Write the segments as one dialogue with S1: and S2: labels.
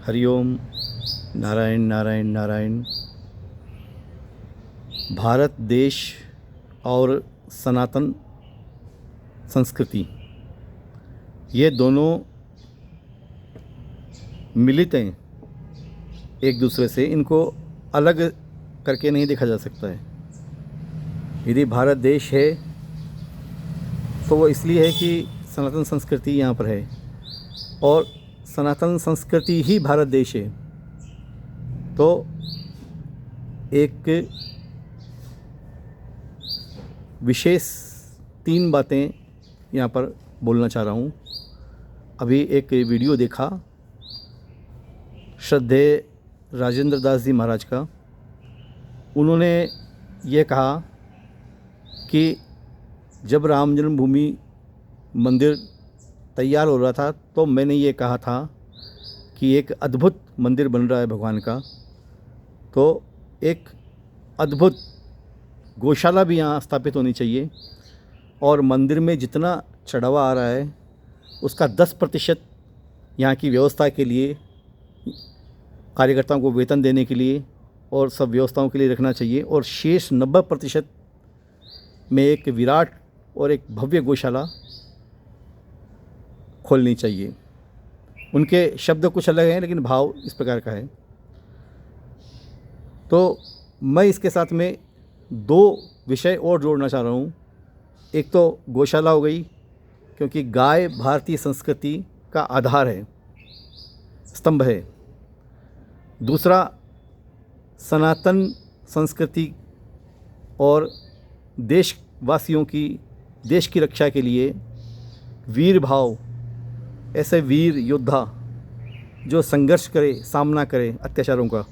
S1: हरिओम। नारायण नारायण नारायण। भारत देश और सनातन संस्कृति, ये दोनों मिलित हैं एक दूसरे से। इनको अलग करके नहीं देखा जा सकता है। यदि भारत देश है तो वो इसलिए है कि सनातन संस्कृति यहाँ पर है, और सनातन संस्कृति ही भारत देश है। तो एक विशेष 3 बातें यहाँ पर बोलना चाह रहा हूँ। अभी एक वीडियो देखा श्रद्धेय राजेंद्र दास जी महाराज का। उन्होंने ये कहा कि जब राम जन्मभूमि मंदिर तैयार हो रहा था तो मैंने ये कहा था कि एक अद्भुत मंदिर बन रहा है भगवान का, तो एक अद्भुत गौशाला भी यहाँ स्थापित होनी चाहिए, और मंदिर में जितना चढ़ावा आ रहा है उसका 10% यहाँ की व्यवस्था के लिए, कार्यकर्ताओं को वेतन देने के लिए और सब व्यवस्थाओं के लिए रखना चाहिए, और शेष 90% में एक विराट और एक भव्य गौशाला खोलनी चाहिए। उनके शब्द कुछ अलग हैं लेकिन भाव इस प्रकार का है। तो मैं इसके साथ में 2 विषय और जोड़ना चाह रहा हूँ। एक तो गौशाला हो गई, क्योंकि गाय भारतीय संस्कृति का आधार है, स्तंभ है। दूसरा, सनातन संस्कृति और देशवासियों की, देश की रक्षा के लिए वीर भाव, ऐसे वीर योद्धा जो संघर्ष करे, सामना करे अत्याचारों का,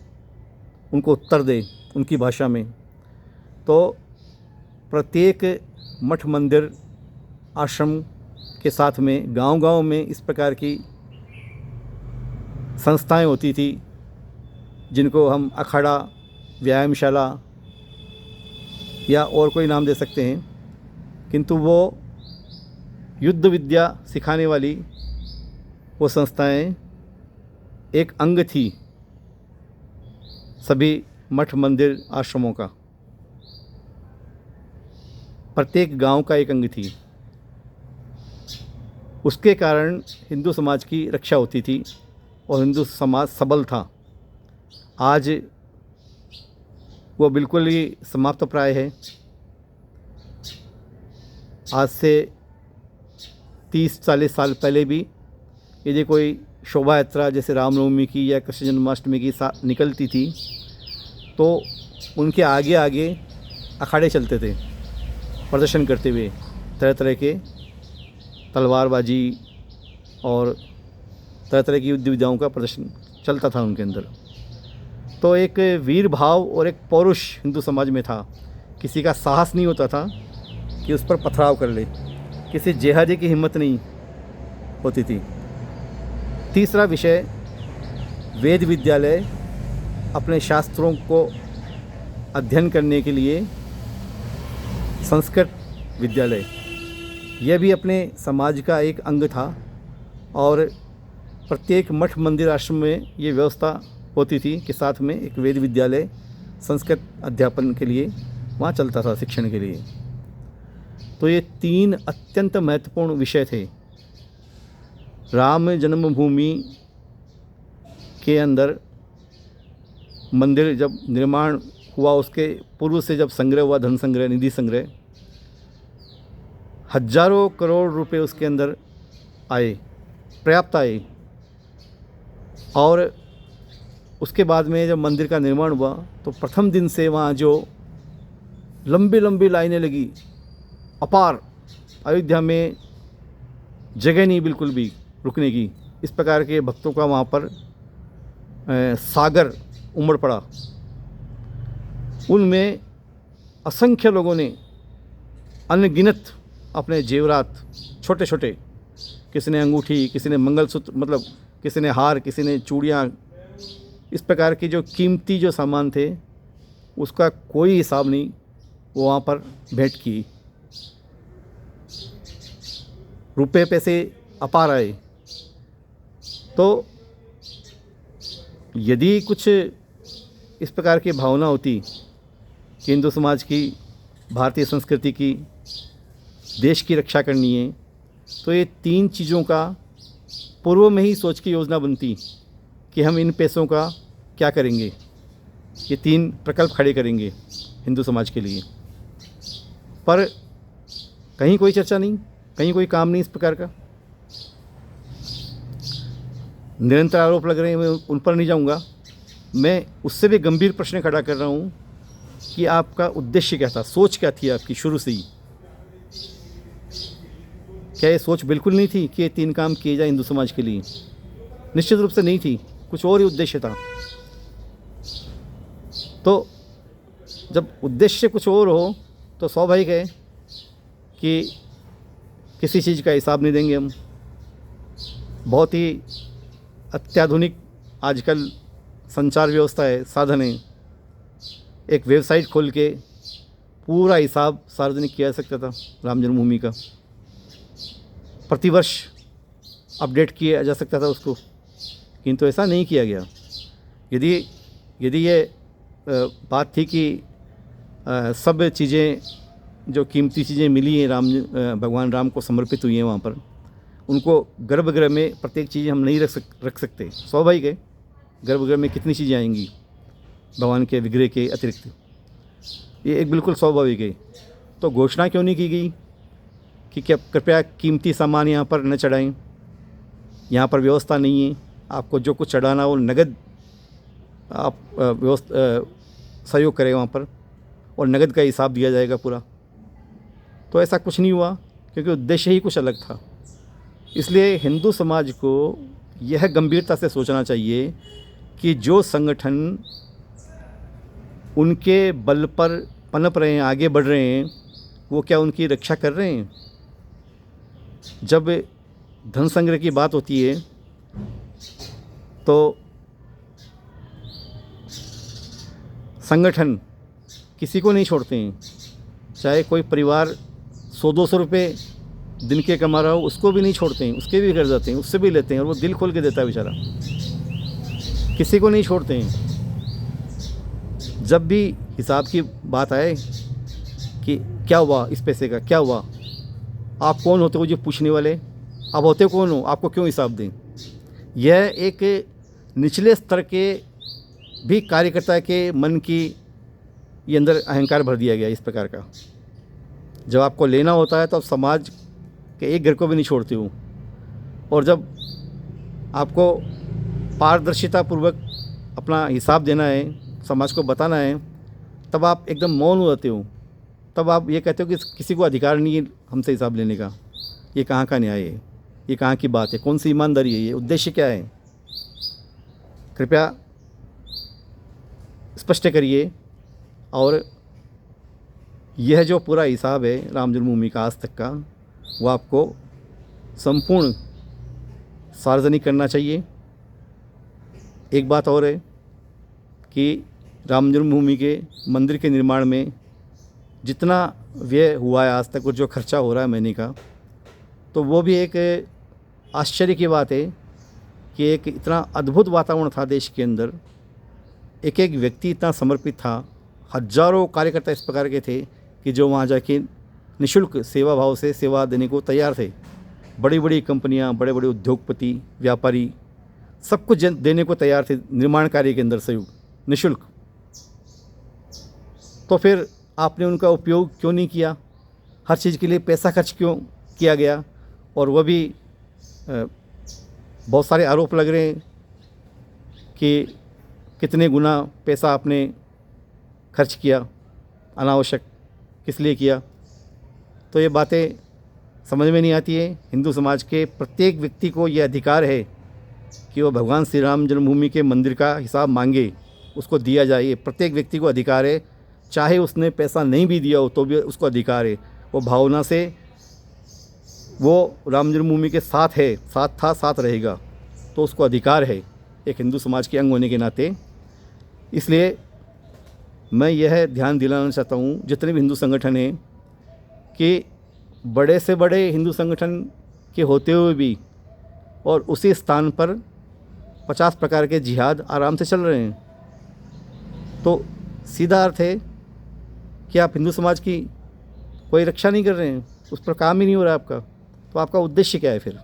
S1: उनको उत्तर दे उनकी भाषा में। तो प्रत्येक मठ मंदिर आश्रम के साथ में गांव-गांव में इस प्रकार की संस्थाएं होती थी, जिनको हम अखाड़ा, व्यायामशाला या और कोई नाम दे सकते हैं, किंतु वो युद्ध विद्या सिखाने वाली वो संस्थाएं एक अंग थी सभी मठ मंदिर आश्रमों का। प्रत्येक गांव का एक अंग थी। उसके कारण हिंदू समाज की रक्षा होती थी और हिंदू समाज सबल था। आज वो बिल्कुल ही समाप्त प्राय है। आज से 30-40 साल पहले भी यदि कोई शोभा यात्रा जैसे रामनवमी की या कृष्ण जन्माष्टमी की निकलती थी तो उनके आगे आगे अखाड़े चलते थे प्रदर्शन करते हुए, तरह तरह के तलवारबाजी और तरह तरह की युद्ध विद्याओं का प्रदर्शन चलता था उनके अंदर। तो एक वीर भाव और एक पौरुष हिंदू समाज में था। किसी का साहस नहीं होता था कि उस पर पथराव कर ले, किसी जिहादी की हिम्मत नहीं होती थी। तीसरा विषय, वेद विद्यालय, अपने शास्त्रों को अध्ययन करने के लिए संस्कृत विद्यालय, यह भी अपने समाज का एक अंग था, और प्रत्येक मठ मंदिर आश्रम में ये व्यवस्था होती थी कि साथ में एक वेद विद्यालय संस्कृत अध्यापन के लिए वहाँ चलता था, शिक्षण के लिए। तो ये 3 अत्यंत महत्वपूर्ण विषय थे। राम जन्मभूमि के अंदर मंदिर जब निर्माण हुआ, उसके पूर्व से जब संग्रह हुआ, धन संग्रह, निधि संग्रह, हजारों करोड़ रुपए उसके अंदर आए, पर्याप्त आए। और उसके बाद में जब मंदिर का निर्माण हुआ तो प्रथम दिन से वहाँ जो लंबी लंबी लाइनें लगी, अपार, अयोध्या में जगह नहीं बिल्कुल भी रुकने की, इस प्रकार के भक्तों का वहाँ पर सागर उमड़ पड़ा। उनमें असंख्य लोगों ने अनगिनत अपने जेवरात, छोटे छोटे, किसी ने अंगूठी, किसी ने मंगलसूत्र, मतलब किसी ने हार, किसी ने चूड़ियाँ, इस प्रकार के जो कीमती जो सामान थे उसका कोई हिसाब नहीं, वो वहाँ पर भेंट की। रुपए पैसे अपार आए। तो यदि कुछ इस प्रकार की भावना होती कि हिंदू समाज की, भारतीय संस्कृति की, देश की रक्षा करनी है, तो ये 3 चीज़ों का पूर्व में ही सोच के योजना बनती कि हम इन पैसों का क्या करेंगे। ये 3 प्रकल्प खड़े करेंगे हिंदू समाज के लिए, पर कहीं कोई चर्चा नहीं, कहीं कोई काम नहीं इस प्रकार का। निरंतर आरोप लग रहे हैं, मैं उन पर नहीं जाऊंगा। मैं उससे भी गंभीर प्रश्न खड़ा कर रहा हूं कि आपका उद्देश्य क्या था, सोच क्या थी आपकी शुरू से ही। क्या ये सोच बिल्कुल नहीं थी कि ये 3 काम किए जाए हिंदू समाज के लिए? निश्चित रूप से नहीं थी, कुछ और ही उद्देश्य था। तो जब उद्देश्य कुछ और हो तो स्वाभाविक है कि किसी चीज़ का हिसाब नहीं देंगे हम। बहुत ही अत्याधुनिक आजकल संचार व्यवस्था है, साधन है। एक वेबसाइट खोल के पूरा हिसाब सार्वजनिक किया जा सकता था राम जन्मभूमि का, प्रतिवर्ष अपडेट किया जा सकता था उसको, किंतु ऐसा नहीं किया गया। यदि ये बात थी कि सब चीज़ें, जो कीमती चीज़ें मिली हैं भगवान राम को समर्पित हुई हैं वहाँ पर, उनको गर्भगृह में प्रत्येक चीज़ हम नहीं रख सकते। स्वाभाविक है, गर्भगृह में कितनी चीज़ें आएंगी भगवान के विग्रह के अतिरिक्त, ये एक बिल्कुल स्वाभाविक है। तो घोषणा क्यों नहीं की गई कि क्या कृपया कीमती सामान यहाँ पर न चढ़ाएं, यहाँ पर व्यवस्था नहीं है, आपको जो कुछ चढ़ाना हो नगद आप सहयोग करें वहाँ पर, और नगद का हिसाब दिया जाएगा पूरा। तो ऐसा कुछ नहीं हुआ, क्योंकि उद्देश्य ही कुछ अलग था। इसलिए हिंदू समाज को यह गंभीरता से सोचना चाहिए कि जो संगठन उनके बल पर पनप रहे हैं, आगे बढ़ रहे हैं, वो क्या उनकी रक्षा कर रहे हैं? जब धन संग्रह की बात होती है तो संगठन किसी को नहीं छोड़ते हैं। चाहे कोई परिवार 100-200 रुपये दिन के कमा रहा हो, उसको भी नहीं छोड़ते हैं, उसके भी घर जाते हैं, उससे भी लेते हैं, और वो दिल खोल के देता है बेचारा, किसी को नहीं छोड़ते हैं। जब भी हिसाब की बात आए कि क्या हुआ इस पैसे का, क्या हुआ, आप कौन होते हो जो पूछने वाले? आप होते कौन हो, आपको क्यों हिसाब दें? यह एक निचले स्तर के भी कार्यकर्ता के मन की ये अंदर अहंकार भर दिया गया इस प्रकार का। जब आपको लेना होता है तो आप समाज के एक घर को भी नहीं छोड़ते हो, और जब आपको पारदर्शिता पूर्वक अपना हिसाब देना है, समाज को बताना है, तब आप एकदम मौन हो जाते हो। तब आप ये कहते हो कि किसी को अधिकार नहीं है हमसे हिसाब लेने का। ये कहाँ का न्याय है? ये कहाँ की बात है? कौन सी ईमानदारी है? ये उद्देश्य क्या है? कृपया स्पष्ट करिए। और यह जो पूरा हिसाब है राम जन्मभूमि का आज तक का, वो आपको संपूर्ण सार्वजनिक करना चाहिए। एक बात और है कि राम जन्मभूमि के मंदिर के निर्माण में जितना व्यय हुआ है आज तक और जो खर्चा हो रहा है महीने का, तो वो भी एक आश्चर्य की बात है कि एक इतना अद्भुत वातावरण था देश के अंदर, एक एक व्यक्ति इतना समर्पित था, हजारों कार्यकर्ता इस प्रकार के थे कि जो वहाँ जाके निःशुल्क सेवा भाव से सेवा देने को तैयार थे। बड़ी बड़ी कंपनियाँ, बड़े बड़े उद्योगपति, व्यापारी सब कुछ देने को तैयार थे निर्माण कार्य के अंदर सहयोग निःशुल्क। तो फिर आपने उनका उपयोग क्यों नहीं किया? हर चीज़ के लिए पैसा खर्च क्यों किया गया? और वह भी बहुत सारे आरोप लग रहे हैं कि कितने गुना पैसा आपने खर्च किया अनावश्यक, किस लिए किया? तो ये बातें समझ में नहीं आती है। हिंदू समाज के प्रत्येक व्यक्ति को ये अधिकार है कि वो भगवान श्री राम जन्मभूमि के मंदिर का हिसाब मांगे, उसको दिया जाए। ये प्रत्येक व्यक्ति को अधिकार है, चाहे उसने पैसा नहीं भी दिया हो तो भी उसको अधिकार है। वो भावना से वो राम जन्मभूमि के साथ है, साथ था, साथ रहेगा, तो उसको अधिकार है एक हिंदू समाज के अंग होने के नाते। इसलिए मैं यह ध्यान दिलाना चाहता हूँ जितने भी हिंदू संगठन हैं कि बड़े से बड़े हिंदू संगठन के होते हुए भी और उसी स्थान पर 50 प्रकार के जिहाद आराम से चल रहे हैं। तो सीधा अर्थ है कि आप हिंदू समाज की कोई रक्षा नहीं कर रहे हैं, उस पर काम ही नहीं हो रहा आपका। तो आपका उद्देश्य क्या है फिर?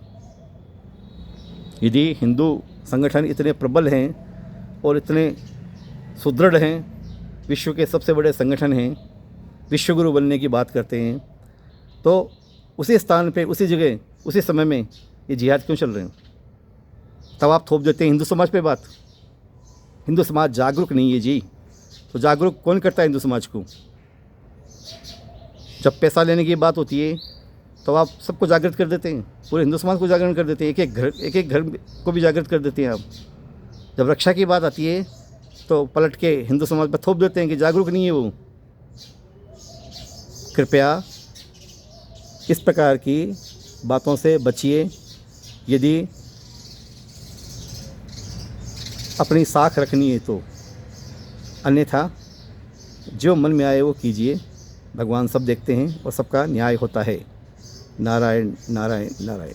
S1: यदि हिंदू संगठन इतने प्रबल हैं और इतने सुदृढ़ हैं, विश्व के सबसे बड़े संगठन हैं, विश्वगुरु बनने की बात करते हैं, तो उसी स्थान पे, उसी जगह, उसी समय में ये जिहाद क्यों चल रहे हैं? तब आप थोप देते हैं हिंदू समाज पे बात। हिंदू समाज जागरूक नहीं है जी। तो जागरूक कौन करता है हिंदू समाज को? जब पैसा लेने की बात होती है तो आप सबको जागृत कर देते हैं, पूरे हिंदू समाज को जागृत कर देते हैं, एक एक घर को भी जागृत कर देते हैं आप। जब रक्षा की बात आती है तो पलट के हिंदू समाज पर थोप देते हैं कि जागरूक नहीं है वो। कृपया इस प्रकार की बातों से बचिए। यदि अपनी साख रखनी है तो, अन्यथा जो मन में आए वो कीजिए। भगवान सब देखते हैं और सबका न्याय होता है। नारायण नारायण नारायण।